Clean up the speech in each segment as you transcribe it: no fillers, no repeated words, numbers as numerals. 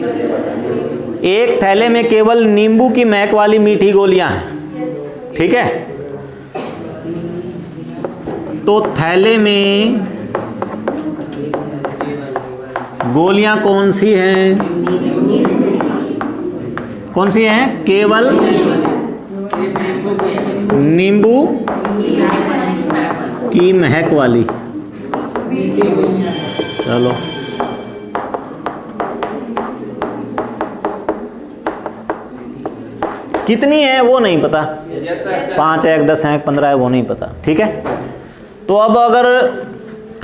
एक थैले में केवल नींबू की महक वाली मीठी गोलियां हैं, ठीक है। तो थैले में गोलियां कौन सी हैं? कौन सी हैं? केवल नींबू की महक वाली। चलो कितनी है वो नहीं पता, 5 है, 10 है, 15 है, वो नहीं पता, ठीक है। तो अब अगर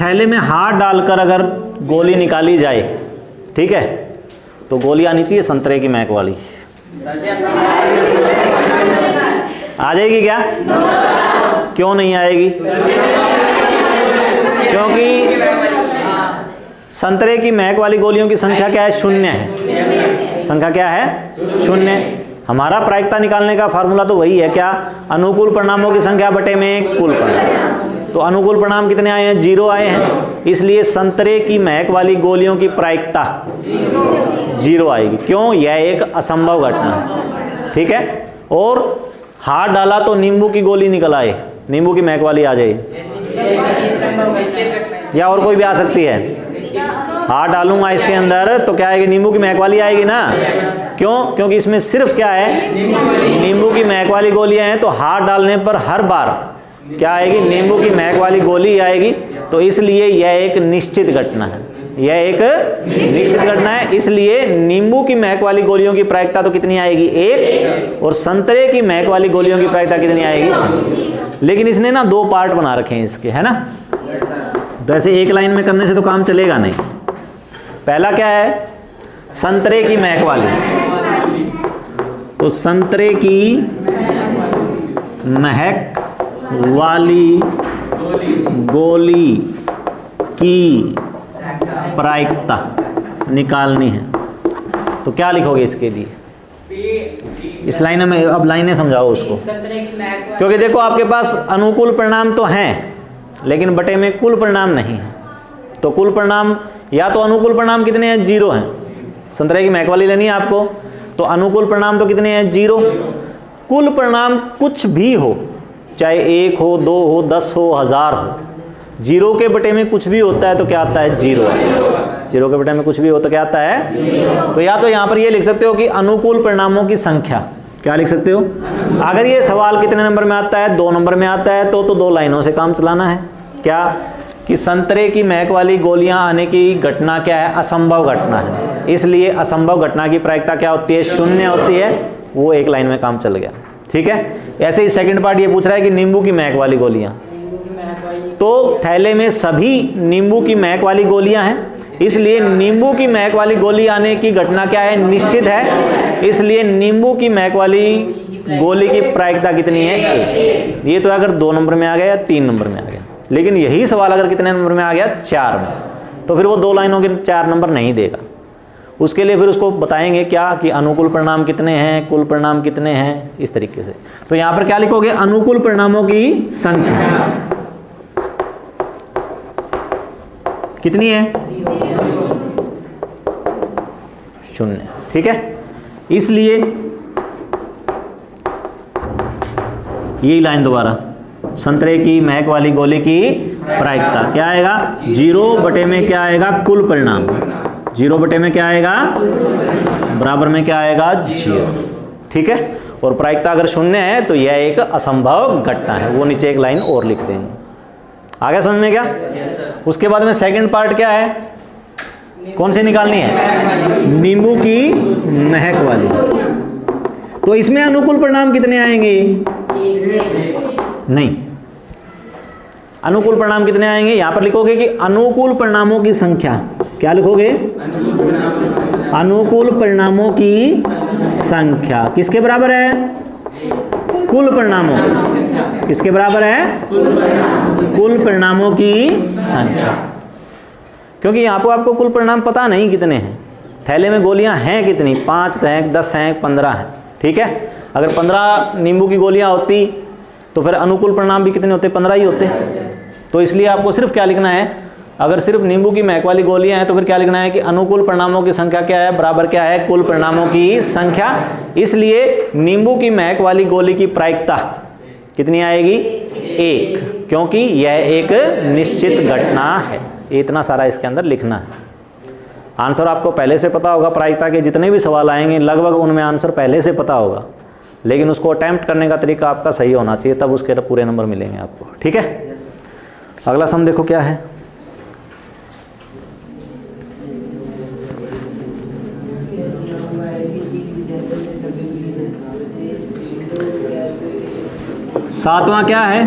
थैले में हाथ डालकर अगर गोली निकाली जाए, ठीक है, तो गोली आनी चाहिए संतरे की महक वाली। आ जाएगी क्या? क्यों नहीं आएगी? क्योंकि संतरे की महक वाली गोलियों की संख्या क्या है? 0 है। संख्या क्या है? 0। हमारा प्रायिकता निकालने का फार्मूला तो वही है, क्या? अनुकूल परिणामों की संख्या बटे में कुल परिणाम। तो अनुकूल परिणाम कितने आए हैं? 0 आए हैं। इसलिए संतरे की महक वाली गोलियों की प्रायिकता 0 आएगी। क्यों? यह एक असंभव घटना है, ठीक है। और हाथ डाला तो नींबू की गोली निकल आए, नींबू की महक वाली आ जाए, या और कोई भी आ सकती है। हाथ डालूंगा इसके अंदर तो क्या आएगी? नींबू की महक वाली आएगी ना। क्यों? क्योंकि इसमें सिर्फ क्या है? नींबू की महक वाली गोलियां हैं। तो हाथ डालने पर हर बार क्या आएगी? नींबू की महक वाली गोली आएगी। तो इसलिए यह एक निश्चित घटना है, यह एक निश्चित घटना है। इसलिए नींबू की महक वाली गोलियों की प्रायिकता तो कितनी आएगी? 1। और संतरे की महक वाली गोलियों की प्रायिकता कितनी आएगी? लेकिन इसने ना 2 पार्ट बना रखे हैं इसके, है ना। तो ऐसे एक लाइन में करने से तो काम चलेगा नहीं। पहला क्या है? संतरे की महक वाली। तो संतरे की महक वाली गोली की प्रायिकता निकालनी है। तो क्या लिखोगे इसके लिए? इस लाइन में अब लाइनें समझाओ उसको, क्योंकि देखो आपके पास अनुकूल परिणाम तो हैं लेकिन बटे में कुल परिणाम नहीं है। तो कुल परिणाम या तो अनुकूल परिणाम कितने हैं? 0 हैं। संतरे की महक वाली लेनी है आपको, तो अनुकूल परिणाम तो कितने हैं? 0। कुल परिणाम कुछ भी हो, चाहे 1 हो, 2 हो, 10 हो, 1000 हो, 0 के बटे में कुछ भी होता है तो क्या आता है? 0। 0 के बटे में कुछ भी हो तो क्या आता है? तो या तो यहाँ पर ये लिख सकते हो कि अनुकूल परिणामों की संख्या, क्या लिख सकते हो? अगर ये सवाल कितने नंबर में आता है? 2 नंबर में आता है, तो 2 लाइनों से काम चलाना है। क्या? कि संतरे की महक वाली गोलियां आने की घटना क्या है? असंभव घटना है। इसलिए असंभव घटना की प्रायिकता क्या होती है? 0 होती है। वो एक लाइन में काम चल गया, ठीक है। ऐसे ही सेकंड पार्ट ये पूछ रहा है कि नींबू की महक वाली गोलियां, तो थैले में सभी नींबू की महक वाली गोलियां हैं, इसलिए नींबू की महक वाली गोली आने की घटना क्या है? निश्चित है। इसलिए नींबू की महक वाली गोली की प्रायिकता कितनी है? 1। ये तो अगर 2 नंबर में आ गया या 3 नंबर में आ गया। लेकिन यही सवाल अगर कितने नंबर में आ गया? 4 में, तो फिर वो 2 लाइनों के 4 नंबर नहीं देगा। उसके लिए फिर उसको बताएंगे क्या कि अनुकूल परिणाम कितने हैं, कुल परिणाम कितने हैं, इस तरीके से। तो यहाँ पर क्या लिखोगे? अनुकूल परिणामों की संख्या कितनी है? 0, ठीक है। इसलिए यही लाइन दोबारा, संतरे की महक वाली गोली की प्रायिकता क्या आएगा? 0 बटे में क्या आएगा? कुल परिणाम। 0 बटे में क्या आएगा? बराबर में क्या आएगा? 0, ठीक है। और प्रायिकता अगर 0 है तो यह एक असंभव घटना है। वो नीचे एक लाइन और लिख देंगे। आ गया समझ में क्या? उसके बाद में सेकंड पार्ट क्या है? कौन सी निकालनी है? नींबू की महक वाली। तो इसमें अनुकूल परिणाम कितने आएंगे? नहीं, अनुकूल परिणाम कितने आएंगे? यहां पर लिखोगे कि अनुकूल परिणामों की संख्या, क्या लिखोगे? अनुकूल परिणामों की संख्या किसके बराबर है? कुल परिणामों। किसके बराबर है? कुल परिणामों की संख्या। क्योंकि यहाँ पर आपको कुल परिणाम पता नहीं कितने हैं। थैले में गोलियां हैं कितनी? 5 हैं, 10 हैं, 15 हैं, ठीक है। अगर 15 नींबू की गोलियां होती तो फिर अनुकूल परिणाम भी कितने होते? 15 ही होते। तो इसलिए आपको सिर्फ क्या लिखना है? अगर सिर्फ नींबू की महक वाली गोलियां हैं तो फिर क्या लिखना है कि अनुकूल परिणामों की संख्या क्या है, बराबर क्या है, कुल परिणामों की संख्या। इसलिए नींबू की महक वाली गोली की प्रायिकता कितनी आएगी, 1, क्योंकि यह एक निश्चित घटना है। इतना सारा इसके अंदर लिखना है। आंसर आपको पहले से पता होगा, प्रायिकता के जितने भी सवाल आएंगे लगभग उनमें आंसर पहले से पता होगा, लेकिन उसको अटेम्प्ट करने का तरीका आपका सही होना चाहिए, तब उसके पूरे नंबर मिलेंगे आपको। ठीक है, अगला सम देखो क्या है। सातवां क्या है,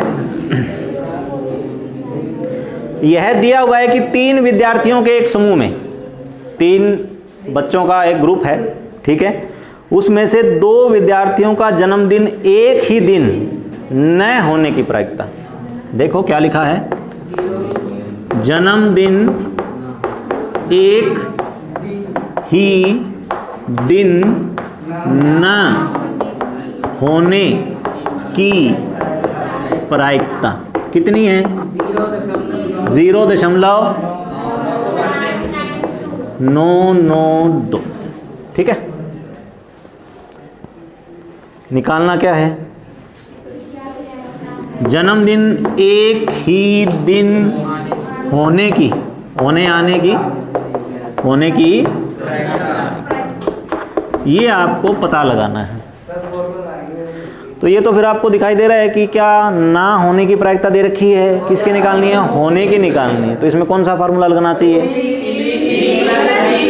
यह दिया हुआ है कि 3 विद्यार्थियों के एक समूह में, 3 बच्चों का एक ग्रुप है, ठीक है, उसमें से 2 विद्यार्थियों का जन्मदिन एक ही दिन न होने की प्रायिकता। देखो क्या लिखा है, जन्मदिन एक ही दिन न होने की प्रायिकता कितनी है, 0.992। ठीक है, निकालना क्या है, जन्मदिन एक ही दिन होने की, होने की ये आपको पता लगाना है। तो ये तो फिर आपको दिखाई दे रहा है कि क्या ना होने की प्रायिकता दे रखी है, किसके निकालनी है, होने की निकालनी है। तो इसमें कौन सा फार्मूला लगाना चाहिए,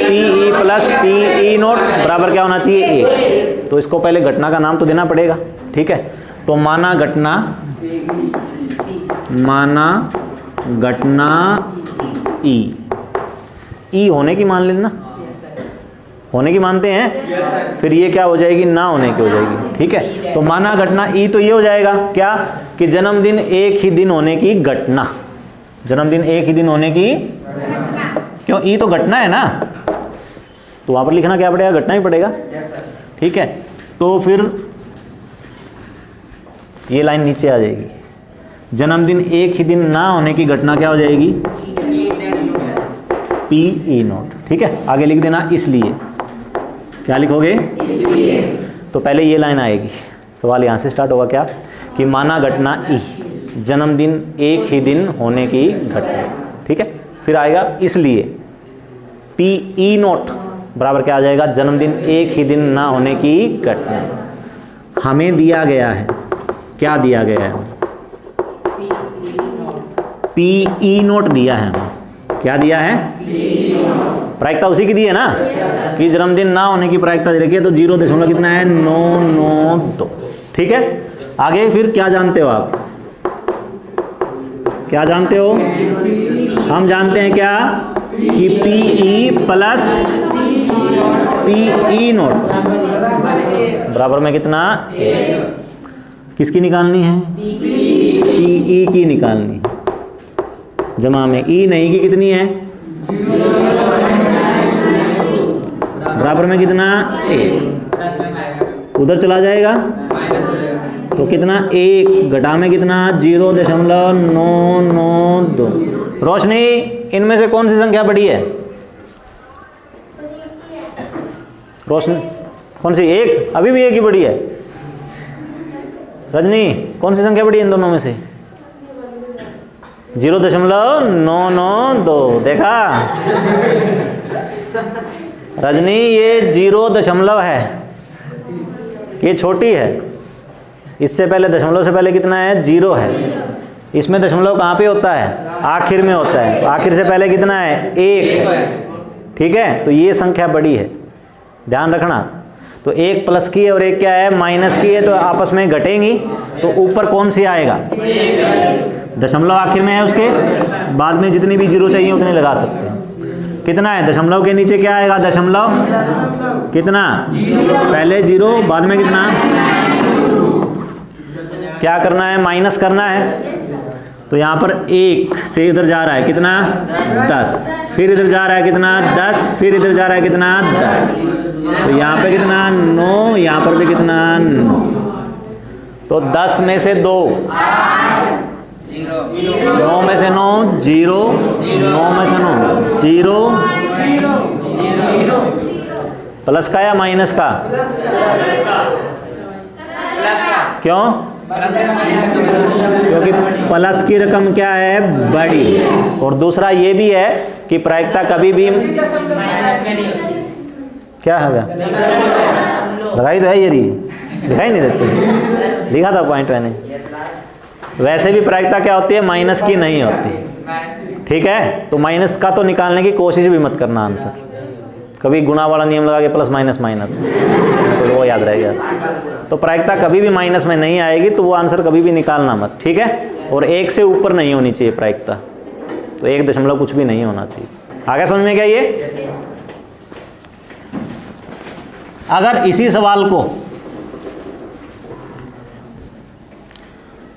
PE प्लस PE नोट बराबर क्या होना चाहिए, 1। तो इसको पहले घटना का नाम तो देना पड़ेगा। ठीक है, तो माना घटना E होने की मान लेना, होने की मानते हैं, फिर ये क्या हो जाएगी, ना होने की हो जाएगी। ठीक है, तो माना घटना E तो ये हो जाएगा क्या कि जन्मदिन एक ही दिन होने की घटना, जन्मदिन एक ही दिन होने की, क्यों E तो घटना है ना, तो वहां पर लिखना क्या पड़ेगा, घटना ही पड़ेगा। ठीक है, तो फिर ये लाइन नीचे आ जाएगी, जन्मदिन एक ही दिन ना होने की घटना क्या हो जाएगी, PE नोट। ठीक है, आगे लिख देना इसलिए, क्या लिखोगे, तो पहले ये लाइन आएगी, सवाल यहाँ से स्टार्ट होगा क्या कि माना घटना E, जन्मदिन एक ही दिन होने की घटना। ठीक है, फिर आएगा इसलिए PE नोट बराबर क्या आ जाएगा, जन्मदिन एक ही दिन ना होने की घटना। हमें दिया गया है, क्या दिया गया है, PE नोट दिया है, क्या दिया है, प्रायिकता उसी की दी है ना कि जन्मदिन ना होने की प्रायिकता दे रखी है, तो 0 कितना है, 992। ठीक है, आगे फिर क्या जानते हो आप, क्या जानते हो, हम जानते हैं क्या कि PE प्लस PE नोट बराबर में कितना, किसकी निकालनी है, PE की निकालनी है, जमा में E नहीं की कितनी है, बराबर में कितना, 1, उधर चला जाएगा तो कितना, 1 घटा में कितना, 0.992। रोशनी, इनमें से कौन सी संख्या बड़ी है, रोशनी कौन सी, 1, अभी भी 1 ही बड़ी है। रजनी, कौन सी संख्या बड़ी है इन दोनों में से, 0.992। देखा रजनी, ये 0 है, ये छोटी है, इससे पहले दशमलव से पहले कितना है, 0 है। इसमें दशमलव कहाँ पे होता है, आखिर में होता है, आखिर से पहले कितना है, 1 है। ठीक है, तो ये संख्या बड़ी है, ध्यान रखना। तो 1 प्लस की है और 1 क्या है, माइनस की है, तो आपस में घटेंगी, तो ऊपर कौन सी आएगा, दशमलव आखिर में है, उसके बाद में जितनी भी 0 चाहिए उतने लगा सकते हैं। कितना है, दशमलव के नीचे क्या आएगा, दशमलव कितना, पहले 0 बाद में कितना, क्या करना है, माइनस करना है। तो यहाँ पर 1 से इधर जा रहा है कितना, 10, फिर इधर जा रहा है कितना, 10, फिर इधर जा रहा है कितना, 10, तो यहाँ पे कितना, 9, यहाँ पर भी कितना, 9। तो 10 में से 2 9 में से 9 0, 9 में से 9 0, प्लस का या माइनस का? क्यों? क्योंकि प्लस की रकम क्या है? बड़ी। और दूसरा ये भी है कि प्रायिकता कभी भी क्या होगा? लगाई तो है, ये दिखाई नहीं देती, लिखा था पॉइंट मैंने। वैसे भी प्रायिकता क्या होती है? माइनस की नहीं होती, ठीक है? तो माइनस का तो निकालने की कोशिश भी मत करना आंसर, कभी गुणा वाला नियम लगा के प्लस माइनस माइनस, तो वो याद रहेगा। तो प्रायिकता कभी भी माइनस में नहीं आएगी, तो वो आंसर कभी भी निकालना मत, ठीक है? और 1 से ऊपर नहीं होनी चाहिए प्रायिकता, तो 1 दशमलव कुछ भी नहीं होना चाहिए। आगे समझ में क्या? ये अगर इसी सवाल को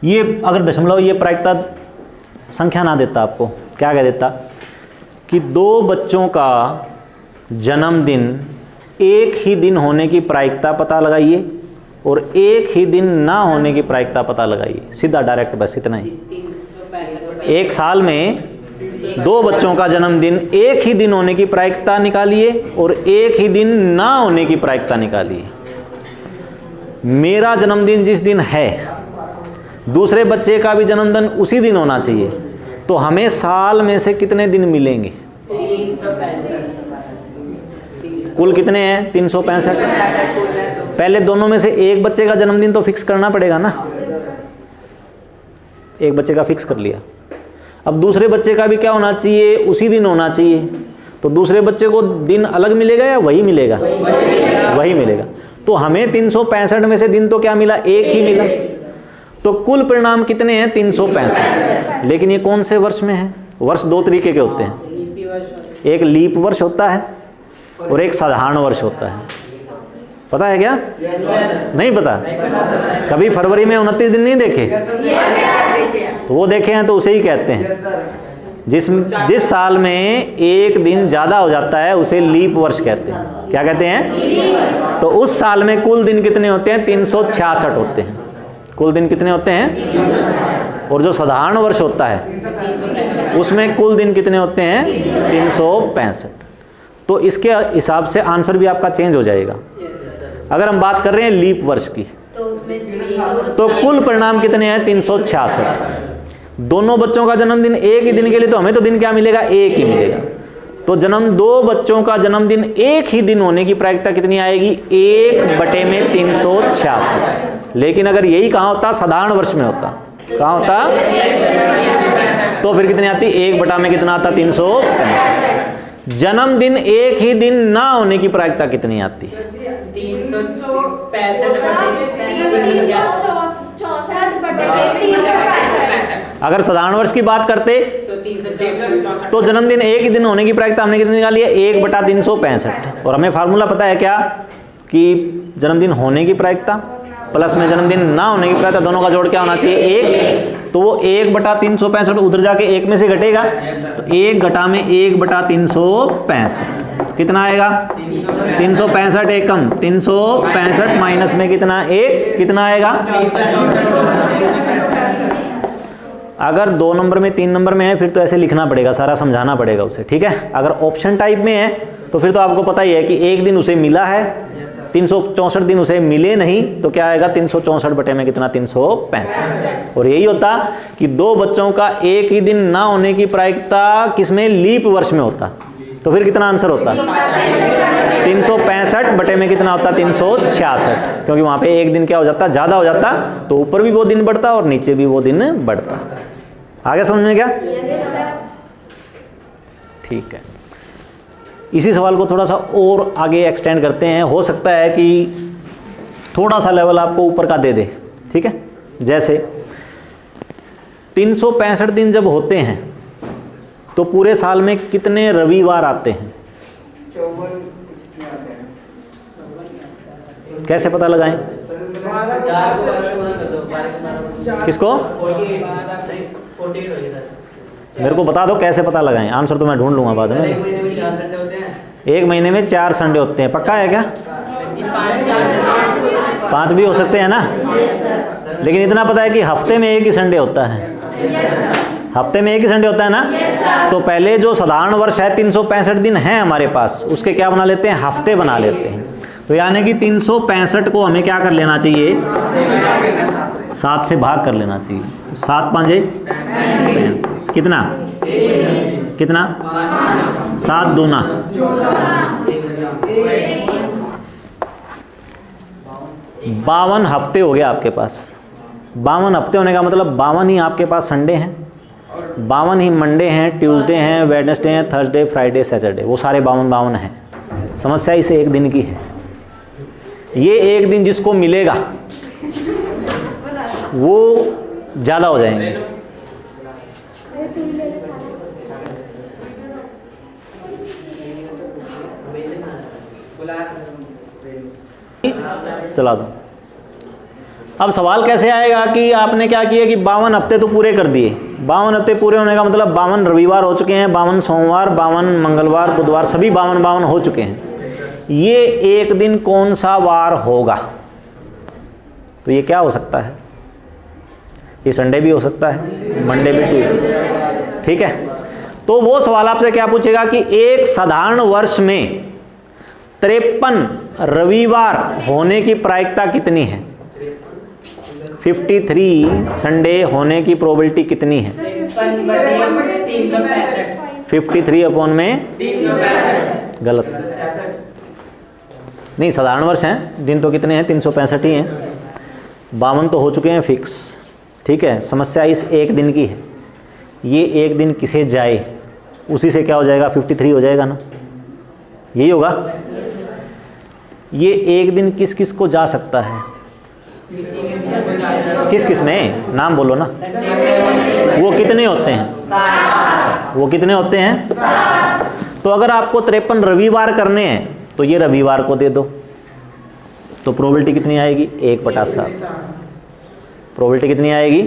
ये अगर दशमलव ये प्रायिकता संख्या ना देता, आपको क्या कह देता कि 2 बच्चों का जन्मदिन एक ही दिन होने की प्रायिकता पता लगाइए और एक ही दिन ना होने की प्रायिकता पता लगाइए, सीधा डायरेक्ट, बस इतना ही। एक साल में 2 बच्चों का जन्मदिन एक ही दिन होने की प्रायिकता निकालिए और एक ही दिन ना होने की प्रायिकता निकालिए। मेरा जन्मदिन जिस दिन है, दूसरे बच्चे का भी जन्मदिन उसी दिन होना चाहिए, तो हमें साल में से कितने दिन मिलेंगे? कुल कितने हैं? 365। पहले दोनों में से एक बच्चे का जन्मदिन तो फिक्स करना पड़ेगा ना, एक बच्चे का फिक्स कर लिया। अब दूसरे बच्चे का भी क्या होना चाहिए? उसी दिन होना चाहिए। तो दूसरे बच्चे को दिन अलग मिलेगा या वही मिलेगा? वही मिलेगा। तो हमें 365 में से दिन तो क्या मिला? एक ही मिला। तो कुल परिणाम कितने हैं? 365। लेकिन ये कौन से वर्ष में है? वर्ष 2 तरीके के होते हैं, एक लीप वर्ष होता है और एक साधारण वर्ष होता है। पता है क्या? नहीं पता? कभी फरवरी में 29 दिन नहीं देखे? तो वो देखे हैं तो उसे ही कहते हैं। जिस साल में एक दिन ज़्यादा हो जाता है उसे लीप वर्ष कहते हैं। क्या कहते हैं? तो उस साल में कुल दिन कितने होते हैं? 366 होते हैं। कुल दिन कितने होते हैं? और जो साधारण वर्ष होता है उसमें कुल दिन कितने होते हैं? 365। तो इसके हिसाब से आंसर भी आपका चेंज हो जाएगा। अगर हम बात कर रहे हैं लीप वर्ष की, तो कुल परिणाम कितने हैं? 366। दोनों बच्चों का जन्मदिन एक ही दिन के लिए, तो हमें तो दिन क्या मिलेगा? एक ही मिलेगा। तो 2 बच्चों का जन्मदिन एक ही दिन होने की प्रायिकता कितनी आएगी? 1/366। लेकिन अगर यही कहाँ होता? साधारण वर्ष में होता। कहाँ होता? तो फिर कितनी आती? 1 में कितना आता? 365। जन्मदिन एक ही दिन ना होने की प्रायिकता कितनी आती? 365। अगर साधारण वर्ष की बात करते तो जन्मदिन एक ही दिन होने की प्रायिकता हमने कितनी निकाली है? 1/365। और हमें फार्मूला पता है क्या? कि जन्मदिन होने की प्रायिकता प्लस में जन्मदिन ना होने की प्रायिकता, दोनों का जोड़ क्या होना चाहिए? 1। तो वो 1/365 उधर जाके 1 में से घटेगा, तो 1 घटा में 1/365 कितना आएगा? 365 एकम, 365 माइनस में कितना? 1 कितना आएगा? अगर 2 नंबर में 3 नंबर में है फिर तो ऐसे लिखना पड़ेगा, सारा समझाना पड़ेगा उसे, ठीक है? अगर ऑप्शन टाइप में है तो फिर तो आपको पता ही है कि एक दिन उसे मिला है, 364 दिन उसे मिले नहीं, तो क्या आएगा? 364 बटे में कितना? 365। और यही होता कि 2 बच्चों का एक ही दिन ना होने की प्रायिकता किसमें? लीप वर्ष में होता। तो फिर कितना आंसर होता? 365 बटे में कितना होता? 366। क्योंकि वहां पे एक दिन क्या हो जाता? ज़्यादा हो जाता, तो ऊपर भी वो दिन बढ़ता और नीचे भी वो दिन बढ़ता। आगे समझ में क्या? ठीक है। इसी सवाल को थोड़ा सा और आगे एक्सटेंड करते हैं। हो सकता है कि थोड़ा सा लेवल आपको ऊपर का दे दे, ठीक है? जैसे 365 दिन जब होते हैं तो पूरे साल में कितने रविवार आते हैं? कैसे पता लगाएं? किसको? मेरे को बता दो कैसे पता लगाएं। आंसर तो मैं ढूंढ लूंगा बाद में। 1 महीने में 4 संडे होते हैं, पक्का है क्या? 5 भी हो सकते हैं ना, लेकिन इतना पता है कि हफ्ते में 1 ही संडे होता है। हफ्ते में एक ही संडे होता है ना। तो पहले जो साधारण वर्ष है 365 दिन है हमारे पास, उसके क्या बना लेते हैं, हफ्ते बना लेते हैं। तो यानी कि 365 को हमें क्या कर लेना चाहिए, 7 से भाग कर लेना चाहिए। तो 7 5 कितना कितना 7 दूना 52 हफ्ते हो गए आपके पास। 52 हफ्ते होने का मतलब 52 ही आपके पास संडे हैं, 52 ही मंडे हैं, ट्यूसडे हैं, वेडनेसडे हैं, थर्सडे, फ्राइडे, सैटरडे, वो सारे 52 हैं। समस्या इसे एक दिन की है। ये एक दिन जिसको मिलेगा वो ज़्यादा हो जाएंगे। चला दो। अब सवाल कैसे आएगा कि आपने क्या किया कि 52 हफ्ते तो पूरे कर दिए। 52 हफ्ते पूरे होने का मतलब 52 रविवार हो चुके हैं, 52 सोमवार, 52 मंगलवार, बुधवार, सभी 52 हो चुके हैं। ये एक दिन कौन सा वार होगा? तो ये क्या हो सकता है, ये संडे भी हो सकता है, मंडे भी, ट्यूसडे, ठीक है। तो वो सवाल आपसे क्या पूछेगा कि एक साधारण वर्ष में 53 रविवार होने की प्रायिकता कितनी है? 53 संडे होने की प्रोबेबिलिटी कितनी है? 53 अपॉन में गलत नहीं, साधारण वर्ष हैं, दिन तो कितने हैं, 365 ही हैं। 52 तो हो चुके हैं फिक्स, ठीक है। समस्या इस एक दिन की है। ये एक दिन किसे जाए, उसी से क्या हो जाएगा, 53 हो जाएगा ना, यही होगा। ये एक दिन किस किस को जा सकता है, किस किस में, नाम बोलो ना। वो कितने होते हैं, वो कितने होते हैं? तो अगर आपको 53 रविवार करने हैं तो ये रविवार को दे दो, तो प्रोबेबिलिटी कितनी आएगी, 1/7। प्रोबेबिलिटी कितनी आएगी,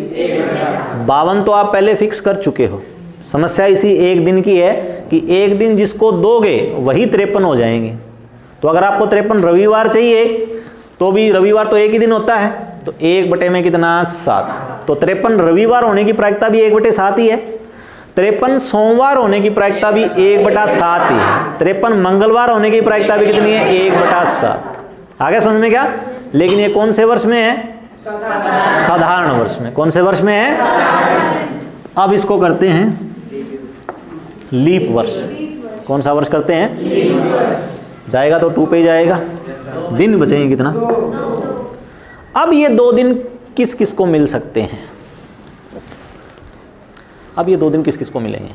52 तो आप पहले फिक्स कर चुके हो। समस्या इसी एक दिन की है कि एक दिन जिसको दोगे वही 53 हो जाएंगे। तो अगर आपको 53 रविवार चाहिए तो भी रविवार तो एक ही दिन होता है, तो 1 में कितना, 7। तो 53 रविवार होने की प्रायिकता भी 1/7 ही है। 53 सोमवार होने की प्रायिकता भी 1/7 ही है। 53 मंगलवार होने की प्रायिकता भी कितनी है, 1/7। आगे समझ में क्या? लेकिन ये कौन से वर्ष में है, साधारण वर्ष में। कौन से वर्ष में है? अब इसको करते हैं लीप वर्ष। कौन सा वर्ष करते हैं? जाएगा तो 2 पे ही जाएगा, दिन बचेंगे कितना। अब ये 2 दिन किस किस को मिल सकते हैं? अब ये 2 दिन किस किस को मिलेंगे?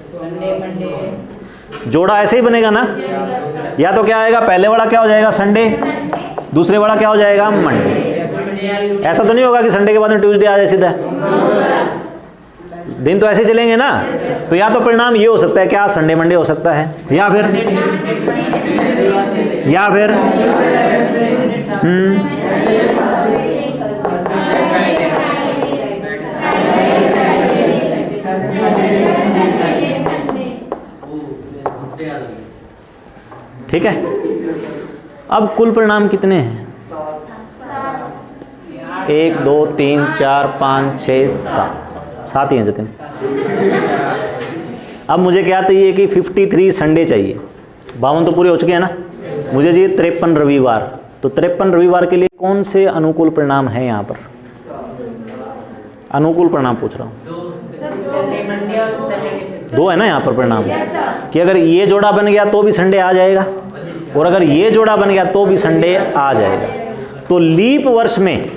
जोड़ा ऐसे ही बनेगा ना, या तो क्या आएगा, पहले वाला क्या हो जाएगा, संडे, दूसरे वाला क्या हो जाएगा, मंडे। ऐसा तो नहीं होगा कि संडे के बाद में ट्यूसडे आ जाए सीधा, दिन तो ऐसे चलेंगे ना। तो या तो परिणाम ये हो सकता है, क्या संडे मंडे हो सकता है, या फिर ठीक है। अब कुल परिणाम कितने हैं, 1 2 3 4 5 6 7 ही हैं जतिन। अब मुझे क्या चाहिए कि 53 संडे चाहिए, 52 तो पूरे हो चुके हैं ना, मुझे चाहिए 53 रविवार। तो 53 रविवार के लिए कौन से अनुकूल परिणाम हैं यहाँ पर? अनुकूल परिणाम पूछ रहा हूँ, 2 है ना यहाँ पर परिणाम, कि अगर ये जोड़ा बन गया तो भी संडे आ जाएगा, और अगर ये जोड़ा बन गया तो भी संडे आ जाएगा। तो लीप वर्ष में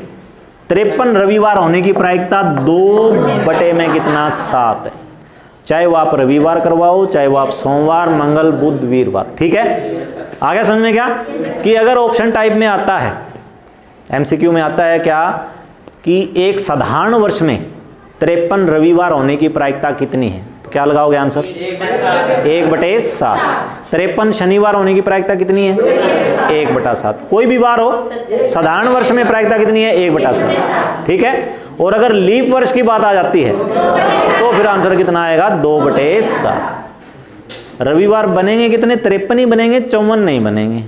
53 रविवार होने की प्रायिकता 2 में कितना, 7 है। चाहे वो आप रविवार करवाओ, चाहे वो आप सोमवार, मंगल, बुध, वीरवार, ठीक है। आगे समझ में क्या कि अगर ऑप्शन टाइप में आता है, एमसीक्यू में आता है क्या कि एक साधारण वर्ष में 53 रविवार होने की प्रायिकता कितनी है, तो क्या लगाओगे आंसर, 1/7। 53 शनिवार होने की प्रायिकता कितनी है, 1/7। कोई भी बार हो, साधारण वर्ष में प्रायिकता कितनी है, 1/7, ठीक है। और अगर लीप वर्ष की बात आ जाती है तो फिर आंसर कितना आएगा, 2/7। रविवार बनेंगे कितने, 53 ही बनेंगे, 54 नहीं बनेंगे,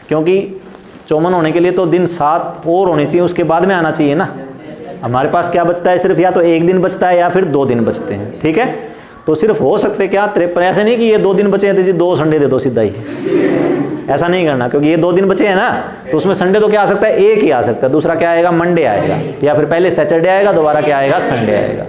क्योंकि 54 होने के लिए तो दिन 7 और होने चाहिए, उसके बाद में आना चाहिए ना। हमारे पास क्या बचता है, सिर्फ या तो एक दिन बचता है या फिर 2 दिन बचते हैं, ठीक है। तो सिर्फ हो सकते क्या 53, ऐसे नहीं कि ये 2 दिन बचे हैं तो जी 2 संडे दे दो सीधा ही, ऐसा नहीं करना, क्योंकि ये 2 दिन बचे हैं ना, तो उसमें संडे तो क्या आ सकता है, एक ही आ सकता है, दूसरा क्या आएगा, मंडे आएगा, या फिर पहले सैटरडे आएगा, दोबारा क्या आएगा, संडे आएगा।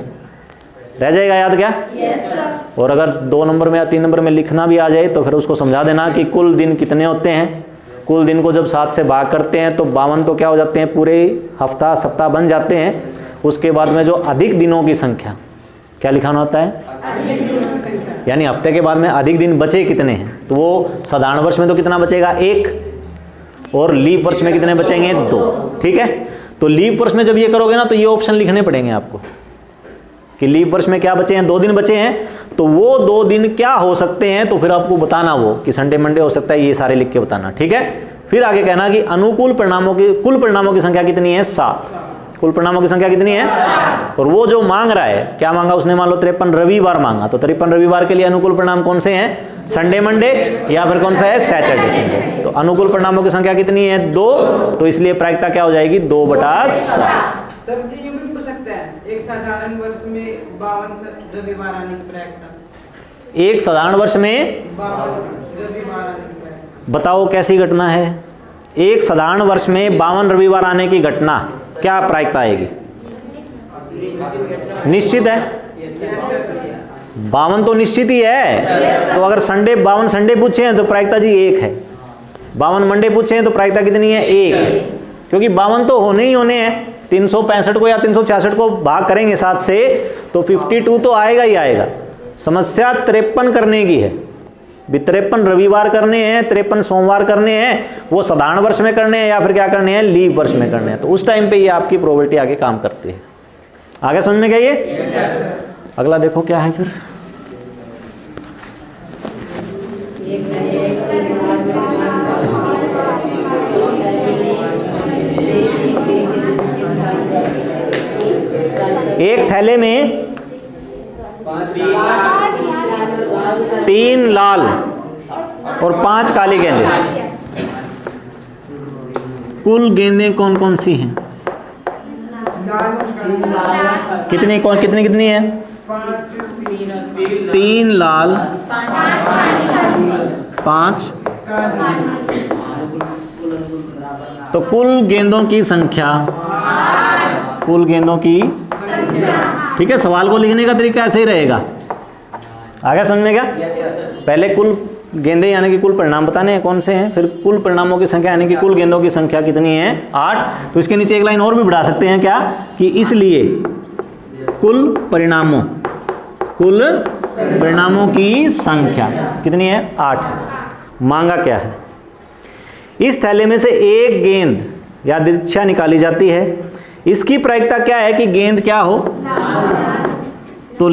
रह जाएगा याद क्या? yes, और अगर 2 नंबर में या 3 नंबर में लिखना भी आ जाए तो फिर उसको समझा देना कि कुल दिन कितने होते हैं। कुल दिन को जब 7 से भाग करते हैं तो 52 तो क्या हो जाते हैं, पूरे हफ्ता सप्ताह बन जाते हैं। उसके बाद में जो अधिक दिनों की संख्या, क्या लिखाना होता है, यानी हफ्ते के बाद में अधिक दिन बचे कितने हैं, तो वो साधारण वर्ष में तो कितना बचेगा, 1, और लीप वर्ष में कितने बचेंगे, 2, ठीक है। तो लीप वर्ष में जब ये करोगे ना तो ये ऑप्शन लिखने पड़ेंगे आपको कि लीप वर्ष में क्या बचे हैं, 2 दिन बचे हैं, तो वो 2 दिन क्या हो सकते हैं, तो फिर आपको बताना वो कि संडे मंडे हो सकता है, ये सारे लिख के बताना, ठीक है। फिर आगे कहना कि अनुकूल परिणामों की कुल परिणामों की संख्या कितनी है, 7। कुल परिणामों की संख्या कितनी है, और वो जो मांग रहा है, क्या मांगा उसने, मान लो 53 रविवार मांगा, तो 53 रविवार के लिए अनुकूल परिणाम कौन से हैं, संडे मंडे, या फिर कौन सा है, सैटरडे संडे। तो अनुकूल परिणामों की संख्या कितनी है, 2, तो इसलिए प्रायिकता क्या हो जाएगी, 2/7। सर जी ये भी पूछ सकता है, एक साधारण वर्ष में 52 रविवार आने की प्रायिकता, एक साधारण वर्ष में 52 रविवार आने की प्रायिकता, बताओ कैसी घटना है, एक साधारण वर्ष में 52 रविवार आने की घटना, क्या प्रायिकता आएगी, निश्चित है, 52 तो निश्चित ही है। तो अगर 52 संडे पूछे हैं तो प्रायिकता जी 1 है, 52 मंडे पूछे हैं तो प्रायिकता कितनी है, 1 है, क्योंकि 52 तो होने ही होने हैं। 365 को या 366 को भाग करेंगे 7 से तो 52 तो आएगा ही आएगा। समस्या 53 करने की है, 53 रविवार करने हैं, 53 सोमवार करने हैं, वो साधारण वर्ष में करने हैं या फिर क्या करने हैं, लीप वर्ष में करने हैं। तो उस टाइम पे ये आपकी प्रोबेबिलिटी आगे काम करती है। आगे समझ में गया ये? अगला देखो क्या है फिर, एक थैले में 3 लाल और 5 काली गेंदें, कुल गेंदें कौन कौन सी हैं, कितनी कितनी है, 3 लाल 5, तो कुल गेंदों की संख्या, कुल गेंदों की, ठीक है। सवाल को लिखने का तरीका ऐसे ही रहेगा, आगे समझ में क्या, पहले कुल गेंदे यानी कि कुल परिणाम बताने हैं कौन से हैं, फिर कुल परिणामों की संख्या यानी कि कुल गेंदों की संख्या कितनी है, 8। तो इसके नीचे एक लाइन और भी बढ़ा सकते हैं, क्या कि इसलिए कुल परिणामों की संख्या कितनी है, 8। मांगा क्या है, इस थैले में से एक गेंद या दिशा निकाली जाती है, इसकी प्रायिकता क्या है कि गेंद क्या हो, तो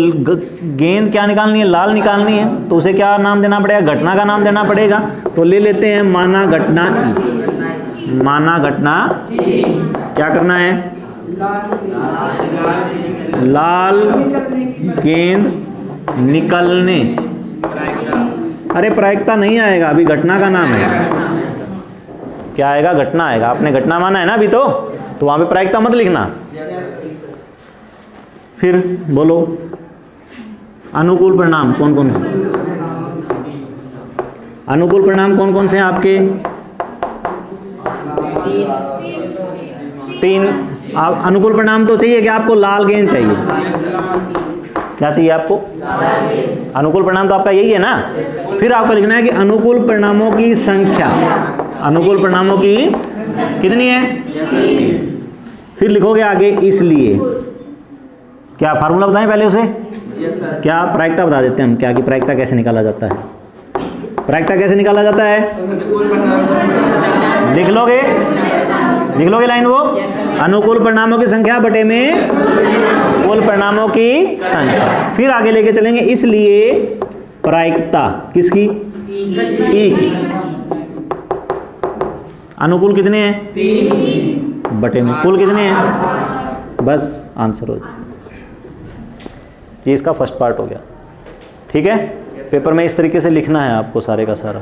गेंद क्या निकालनी है, लाल निकालनी है, तो उसे क्या नाम देना पड़ेगा, घटना का नाम देना पड़ेगा। तो ले लेते हैं माना घटना ई, माना घटना क्या करना है, लाल गेंद निकलने, अरे प्रायिकता नहीं आएगा, अभी घटना का नाम है, क्या आएगा, घटना आएगा। आपने घटना माना है ना अभी, तो वहां पे प्रायिकता मत लिखना। फिर बोलो अनुकूल परिणाम कौन कौन से, अनुकूल परिणाम कौन कौन से हैं आपके, 3। आप अनुकूल परिणाम तो चाहिए कि आपको लाल गेंद चाहिए, क्या चाहिए आपको, अनुकूल परिणाम तो आपका यही है ना। फिर आपको लिखना है कि अनुकूल परिणामों की संख्या, अनुकूल परिणामों की कितनी है, फिर लिखोगे आगे इसलिए, क्या फार्मूला बताएं पहले उसे, क्या प्रायिकता बता देते हैं हम, क्या कि प्रायिकता कैसे निकाला जाता है, प्रायिकता कैसे निकाला जाता है, लिख लोगे लाइन वो, अनुकूल परिणामों की संख्या बटे में कुल परिणामों की संख्या। फिर आगे लेके चलेंगे, इसलिए प्रायिकता किसकी, ई की, अनुकूल कितने हैं, 3 बटे में कुल कितने हैं, बस आंसर हो जाए। ये इसका फर्स्ट पार्ट हो गया, ठीक है। पेपर में इस तरीके से लिखना है आपको सारे का सारा।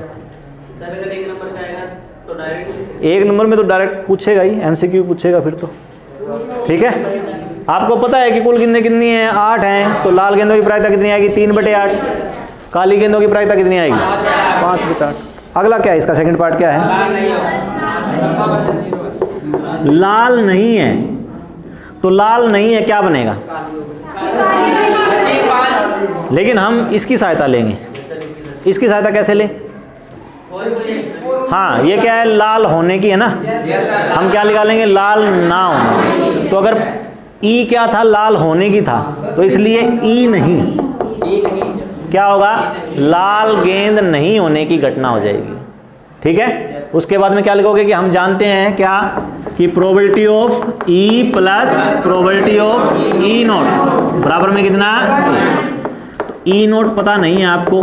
एक नंबर में तो डायरेक्ट पूछेगा ही, एमसीक्यू पूछेगा फिर तो, ठीक है। आपको पता है कि कुल गेंदें कितनी है, 8 हैं, तो लाल गेंदों की प्रायिकता कितनी आएगी, 3/8। काली गेंदों की प्रायिकता कितनी आएगी, 5/8। अगला क्या है, इसका सेकंड पार्ट क्या है, लाल नहीं है, तो लाल नहीं है क्या बनेगा, लेकिन हम इसकी सहायता लेंगे। इसकी सहायता कैसे लें, हाँ ये क्या है, लाल होने की है ना, हम क्या निकालेंगे, लाल ना होने। तो अगर ई क्या था, लाल होने की था, तो इसलिए ई नहीं, क्या होगा, लाल गेंद नहीं होने की घटना हो जाएगी। ठीक है, उसके बाद में क्या लिखोगे कि हम जानते हैं क्या, कि probability of E plus probability of E not बराबर में कितना, ई नॉट पता नहीं है आपको,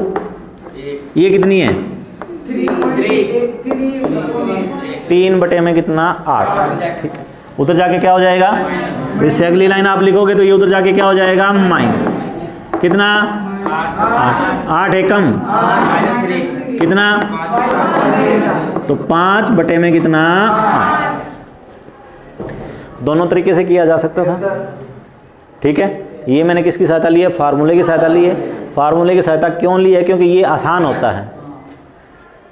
ये कितनी है, 3 में कितना, 8। ठीक है, उधर जाके क्या हो जाएगा, तो इससे अगली लाइन आप लिखोगे तो ये उधर जाके क्या हो जाएगा, माइनस कितना, 8 एकम कितना, तो 5 में कितना, 8। दोनों तरीके से किया जा सकता था। ठीक है, ये मैंने किसकी सहायता ली है, फार्मूले की सहायता ली है। फार्मूले की सहायता क्यों ली है, क्योंकि ये आसान होता है।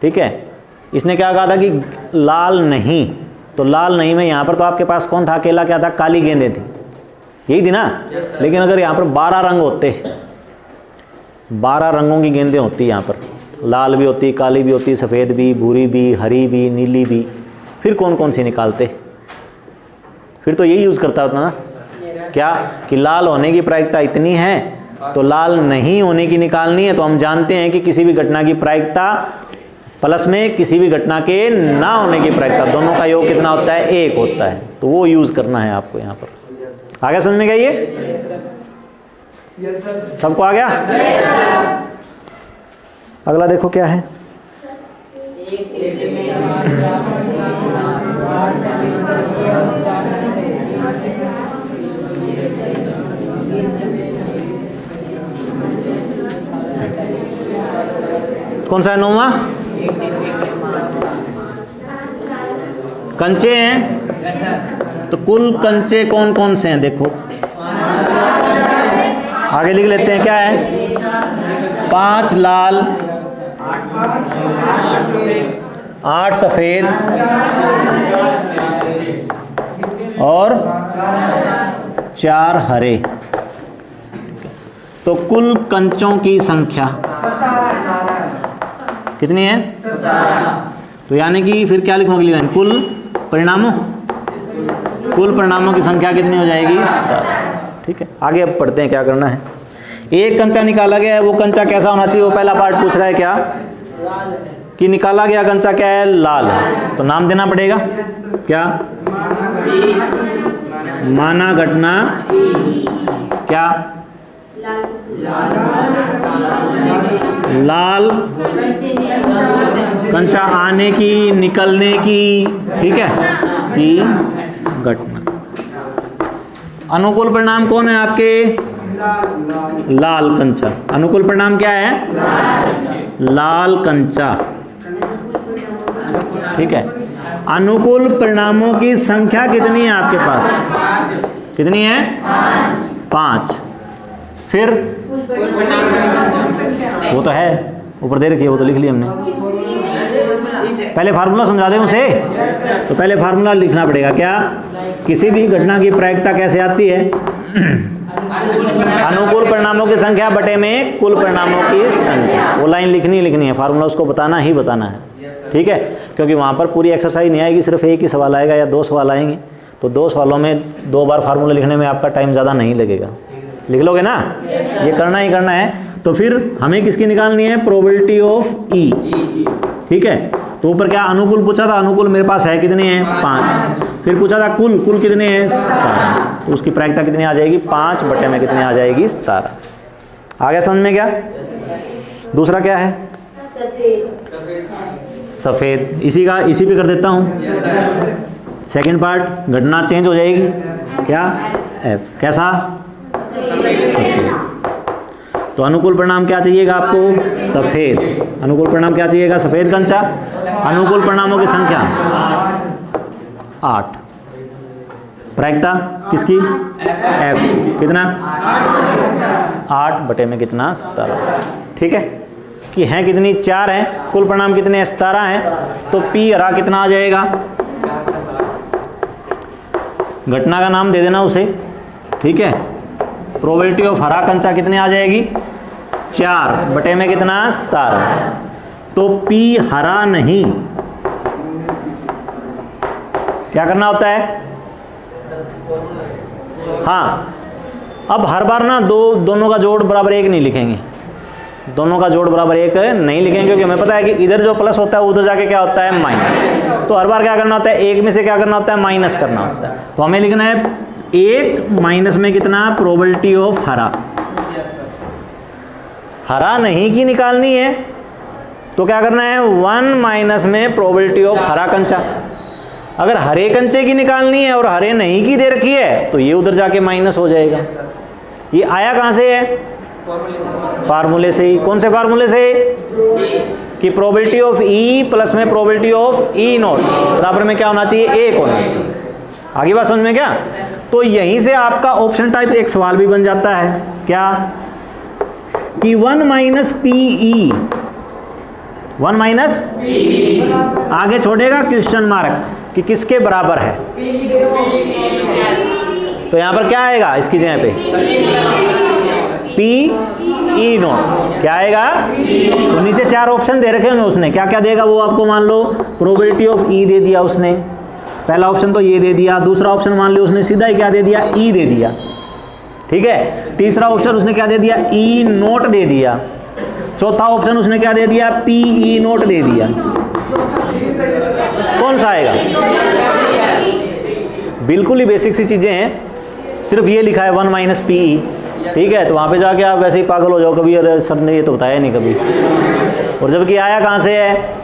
ठीक है, इसने क्या कहा था कि लाल नहीं, तो लाल नहीं में यहाँ पर तो आपके पास कौन था, अकेला क्या था, काली गेंदें थी, यही थी ना। लेकिन अगर यहाँ पर 12 रंग होते, 12 रंगों की गेंदें होती यहाँ पर, लाल भी होती, काली भी होती, सफ़ेद भी, भूरी भी, हरी भी, नीली भी, फिर कौन कौन सी निकालते, फिर तो यही यूज़ करता होता ना, क्या कि लाल होने की प्रायिकता इतनी है तो लाल नहीं होने की निकालनी है। तो हम जानते हैं कि किसी भी घटना की प्रायिकता प्लस में किसी भी घटना के ना होने की प्रायिकता, दोनों का योग कितना होता है, 1 होता है। तो वो यूज़ करना है आपको यहाँ पर। आगे समझ में गया, ये सबको आ गया। अगला देखो क्या है, कौन सा है, 9वां, कंचे हैं। तो कुल कंचे कौन कौन से हैं, देखो आगे लिख लेते हैं, क्या है, 5 लाल, 8 सफेद और 4 हरे। तो कुल कंचों की संख्या कितनी है, तो यानी कि फिर क्या लिखूंगी लाइन, कुल परिणामों की संख्या कितनी हो जाएगी, 17। ठीक है, आगे अब पढ़ते हैं क्या करना है। एक कंचा निकाला गया है, वो कंचा कैसा होना चाहिए, वो पहला पार्ट पूछ रहा है क्या, कि निकाला गया कंचा क्या है, लाल है, तो नाम देना पड़ेगा क्या, माना घटना क्या, लाल कंचा आने की, निकलने की, ठीक है, की घटना। अनुकूल परिणाम कौन है आपके, लाल कंचा। अनुकूल परिणाम क्या है, लाल कंचा। ठीक है, अनुकूल परिणामों की संख्या कितनी है आपके पास, कितनी है, 5। फिर वो तो है ऊपर दे रखी है, वो तो लिख लिया हमने। पहले फार्मूला समझा दें उसे, तो पहले फार्मूला लिखना पड़ेगा क्या, किसी भी घटना की प्रायिकता कैसे आती है, अनुकूल परिणामों की संख्या बटे में कुल परिणामों की संख्या। वो लाइन लिखनी है, फार्मूला उसको बताना ही बताना है। ठीक है, क्योंकि वहाँ पर पूरी एक्सरसाइज नहीं आएगी, सिर्फ एक ही सवाल आएगा या 2 सवाल आएंगे, तो 2 सवालों में 2 बार फार्मूला लिखने में आपका टाइम ज़्यादा नहीं लगेगा। लिख लोगे ना, ये करना ही करना है। तो फिर हमें किसकी निकालनी है, प्रोबेबिलिटी ऑफ ई। ठीक है, तो ऊपर क्या अनुकूल पूछा था, अनुकूल मेरे पास है कितने हैं, 5। फिर पूछा था कुल कितने हैं, 17। तो उसकी प्रायिकता कितनी आ जाएगी, 5 बटे में कितनी आ जाएगी, 17। आ गया समझ में क्या। दूसरा क्या है, सफ़ेद। इसी पे कर देता हूँ। सेकंड पार्ट, घटना चेंज हो जाएगी, क्या, एफ। कैसा, सफ़ेद। तो अनुकूल परिणाम क्या चाहिएगा आपको, सफ़ेद। अनुकूल परिणाम क्या चाहिएगा, सफ़ेद कंचा। अनुकूल परिणामों की संख्या 8। प्रायिकता किसकी? एफ। कितना? 8 बटे में कितना? 17। ठीक है कि हैं कितनी? 4 हैं। कुल परिणाम कितने? 17 हैं। तो पी हरा कितना आ जाएगा? घटना का नाम दे देना उसे। ठीक है, प्रोबेबिलिटी ऑफ हरा कंचा कितने आ जाएगी? 4 बटे में कितना? 17। तो पी हरा नहीं, क्या करना होता है? हाँ, अब हर बार ना दोनों का जोड़ बराबर 1 नहीं लिखेंगे। दोनों का जोड़ बराबर 1 नहीं लिखेंगे क्योंकि हमें पता है कि इधर जो प्लस होता है उधर जाके क्या होता है? माइनस। तो हर बार क्या करना होता है? 1 में से क्या करना होता है? माइनस करना होता है। तो हमें लिखना है 1 माइनस में कितना? प्रोबेबिलिटी ऑफ हरा। हरा नहीं की निकालनी है तो क्या करना है? 1 माइनस में प्रोबेबिलिटी ऑफ हरा कंचा। अगर हरे कंचे की निकालनी है और हरे नहीं की दे रखी है तो ये उधर जाके माइनस हो जाएगा। ये आया कहाँ से है? फार्मूले से ही। कौन से फार्मूले से? कि प्रोबेबिलिटी ऑफ ई प्लस में प्रोबेबिलिटी ऑफ ई नॉट बराबर में क्या होना चाहिए? 1 होना चाहिए। आगे बात समझ में क्या? तो यहीं से आपका ऑप्शन टाइप एक सवाल भी बन जाता है। क्या? कि 1 माइनस पी ई, 1 माइनस आगे छोड़ेगा क्वेश्चन मार्क कि किसके बराबर है। तो यहां पर क्या आएगा इसकी जगह पे? P E not. क्या आएगा? तो नीचे 4 ऑप्शन दे रखे हैं उसने, क्या क्या देगा वो आपको मान लो। प्रोबेबिलिटी ऑफ ई दे दिया उसने, पहला ऑप्शन तो ये दे दिया। दूसरा ऑप्शन मान लो उसने सीधा ही क्या दे दिया? ई दे दिया। ठीक है, तीसरा ऑप्शन उसने क्या दे दिया? ई नोट दे दिया। चौथा ऑप्शन उसने क्या दे दिया? पी ई नोट दे दिया। कौन सा आएगा? बिल्कुल ही बेसिक सी चीजें हैं, सिर्फ ये लिखा है 1 माइनस पी ई। ठीक है, तो वहां पे जाके आप वैसे ही पागल हो जाओ कभी, अरे सर ने ये तो बताया नहीं कभी। और जबकि आया कहाँ से है?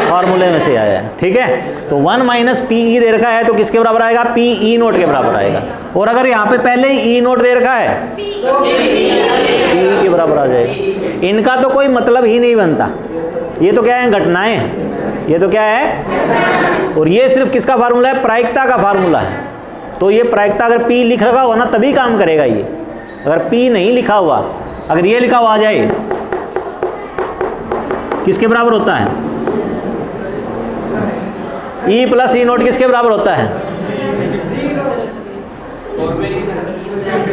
फॉर्मूले में से आया है। ठीक है, तो 1 माइनस पी ई दे रखा है तो किसके बराबर आएगा? पी ई नोट के बराबर आएगा। और अगर यहाँ पे पहले ही ई नोट दे रखा है पी के बराबर आ जाएगा। इनका तो कोई मतलब ही नहीं बनता। ये तो क्या है? घटनाएं। ये तो क्या है? और ये सिर्फ किसका फार्मूला है? प्रायिकता का फार्मूला है। तो ये प्रायिकता अगर पी लिख रखा हुआ ना तभी काम करेगा ये। अगर पी नहीं लिखा हुआ, अगर ये लिखा हुआ आ जाए, किसके बराबर होता है? ई प्लस ई नोट किसके बराबर होता है?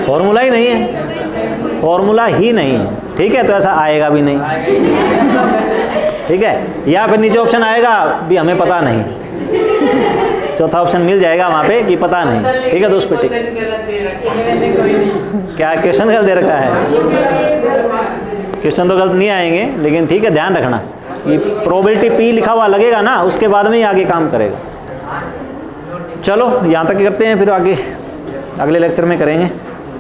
फॉर्मूला ही नहीं है, फॉर्मूला ही नहीं है। ठीक है, तो ऐसा आएगा भी नहीं। ठीक है, या फिर नीचे ऑप्शन आएगा भी हमें पता नहीं, चौथा ऑप्शन मिल जाएगा वहां पे कि पता नहीं। ठीक है दोस्त पे, ठीक क्या क्वेश्चन गलत दे रखा है? क्वेश्चन तो गलत नहीं आएंगे, लेकिन ठीक है ध्यान रखना ये प्रोबेबिलिटी पी लिखा हुआ लगेगा ना, उसके बाद में ही आगे काम करेगा। चलो यहाँ तक करते हैं, फिर आगे अगले लेक्चर में करेंगे।